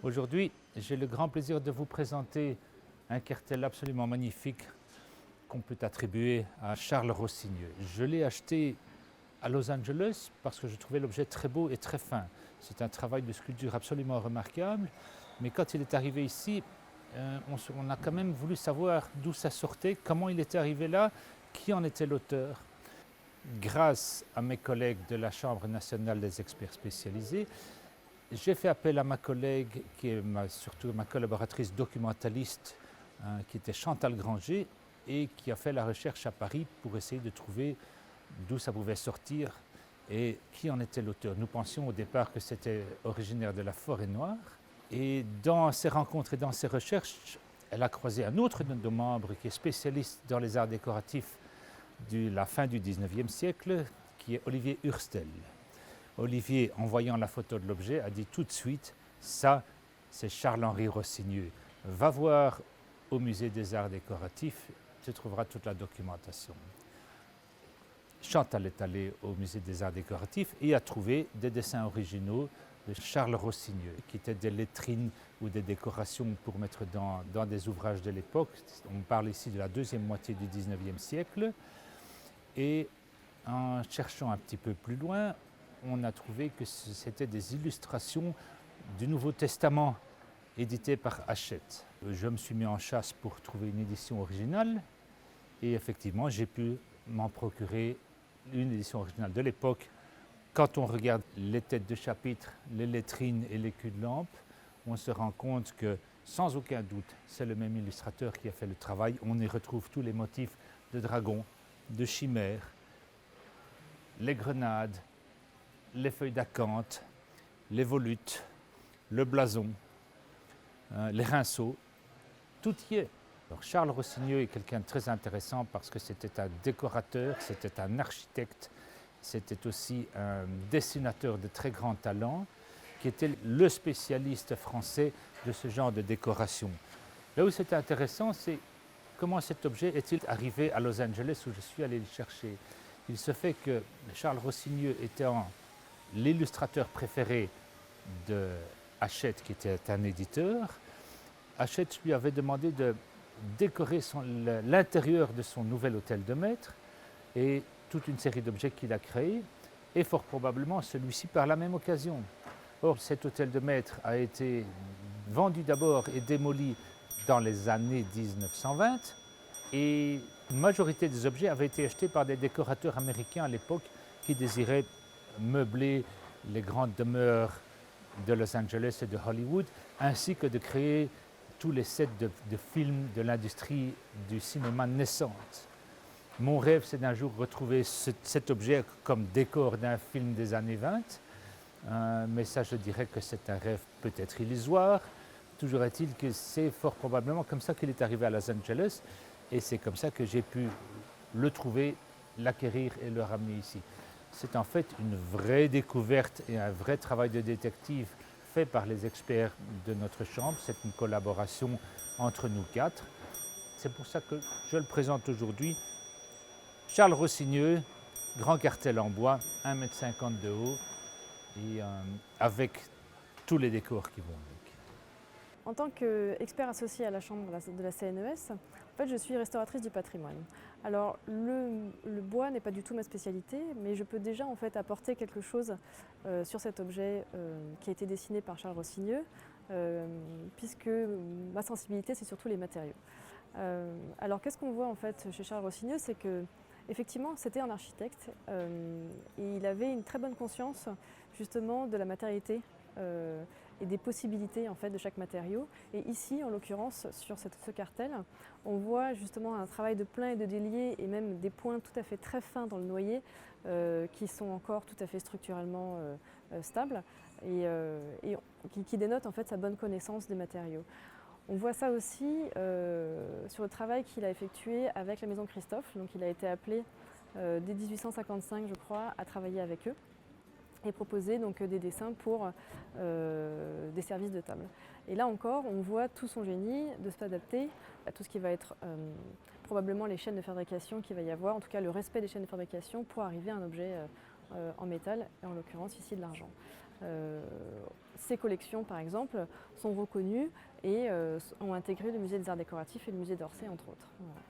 Aujourd'hui, j'ai le grand plaisir de vous présenter un cartel absolument magnifique qu'on peut attribuer à Charles Rossigneux. Je l'ai acheté à Los Angeles parce que je trouvais l'objet très beau et très fin. C'est un travail de sculpture absolument remarquable, mais quand il est arrivé ici, on a quand même voulu savoir d'où ça sortait, comment il était arrivé là, qui en était l'auteur. Grâce à mes collègues de la Chambre nationale des experts spécialisés, j'ai fait appel à ma collègue, qui est surtout ma collaboratrice documentaliste, qui était Chantal Granger, et qui a fait la recherche à Paris pour essayer de trouver d'où ça pouvait sortir et qui en était l'auteur. Nous pensions au départ que c'était originaire de la Forêt-Noire. Et dans ces rencontres et dans ces recherches, elle a croisé un autre de nos membres qui est spécialiste dans les arts décoratifs de la fin du 19e siècle, qui est Olivier Hurstel. Olivier, en voyant la photo de l'objet, a dit tout de suite « ça, c'est Charles-Henri Rossigneux. Va voir au musée des arts décoratifs, tu trouveras toute la documentation. » Chantal est allée au musée des arts décoratifs et a trouvé des dessins originaux de Charles Rossigneux, qui étaient des lettrines ou des décorations pour mettre dans des ouvrages de l'époque. On parle ici de la deuxième moitié du 19e siècle. Et en cherchant un petit peu plus loin, on a trouvé que c'était des illustrations du Nouveau Testament édité par Hachette. Je me suis mis en chasse pour trouver une édition originale et effectivement j'ai pu m'en procurer une édition originale de l'époque. Quand on regarde les têtes de chapitre, les lettrines et les culs de lampe, on se rend compte que sans aucun doute c'est le même illustrateur qui a fait le travail. On y retrouve tous les motifs de dragons, de chimères, les grenades, les feuilles d'acanthe, les volutes, le blason, les rinceaux, tout y est. Alors Charles Rossigneux est quelqu'un de très intéressant parce que c'était un décorateur, c'était un architecte, c'était aussi un dessinateur de très grand talent, qui était le spécialiste français de ce genre de décoration. Là où c'est intéressant, c'est comment cet objet est-il arrivé à Los Angeles où je suis allé le chercher. Il se fait que Charles Rossigneux était l'illustrateur préféré de Hachette, qui était un éditeur. Hachette lui avait demandé de décorer l'intérieur de son nouvel hôtel de maître et toute une série d'objets qu'il a créés, et fort probablement celui-ci par la même occasion. Or, cet hôtel de maître a été vendu d'abord et démoli dans les années 1920, et une majorité des objets avaient été achetés par des décorateurs américains à l'époque qui désiraient meubler les grandes demeures de Los Angeles et de Hollywood, ainsi que de créer tous les sets de films de l'industrie du cinéma naissante. Mon rêve, c'est d'un jour retrouver cet objet comme décor d'un film des années 20, mais ça, je dirais que c'est un rêve peut-être illusoire. Toujours est-il que c'est fort probablement comme ça qu'il est arrivé à Los Angeles, et c'est comme ça que j'ai pu le trouver, l'acquérir et le ramener ici. C'est en fait une vraie découverte et un vrai travail de détective fait par les experts de notre chambre. C'est une collaboration entre nous quatre. C'est pour ça que je le présente aujourd'hui. Charles Rossigneux, grand cartel en bois, 1,50 m de haut, et avec tous les décors qui vont avec. En tant qu'expert associé à la Chambre de la CNES, en fait, je suis restauratrice du patrimoine. Alors, le bois n'est pas du tout ma spécialité, mais je peux déjà en fait apporter quelque chose sur cet objet qui a été dessiné par Charles Rossigneux, puisque ma sensibilité, c'est surtout les matériaux. Alors, qu'est-ce qu'on voit en fait chez Charles Rossigneux, c'est que effectivement, c'était un architecte et il avait une très bonne conscience justement de la matérialité et des possibilités en fait, de chaque matériau. Et ici, en l'occurrence, sur ce cartel, on voit justement un travail de plein et de déliés et même des points tout à fait très fins dans le noyer qui sont encore tout à fait structurellement stables et qui dénotent en fait sa bonne connaissance des matériaux. On voit ça aussi sur le travail qu'il a effectué avec la Maison Christophe. Donc il a été appelé dès 1855, je crois, à travailler avec eux et proposer donc des dessins pour des services de table. Et là encore, on voit tout son génie de s'adapter à tout ce qui va être probablement les chaînes de fabrication qu'il va y avoir, en tout cas le respect des chaînes de fabrication pour arriver à un objet en métal, et en l'occurrence ici de l'argent. Ces collections, par exemple, sont reconnues et ont intégré le musée des arts décoratifs et le musée d'Orsay, entre autres. Voilà.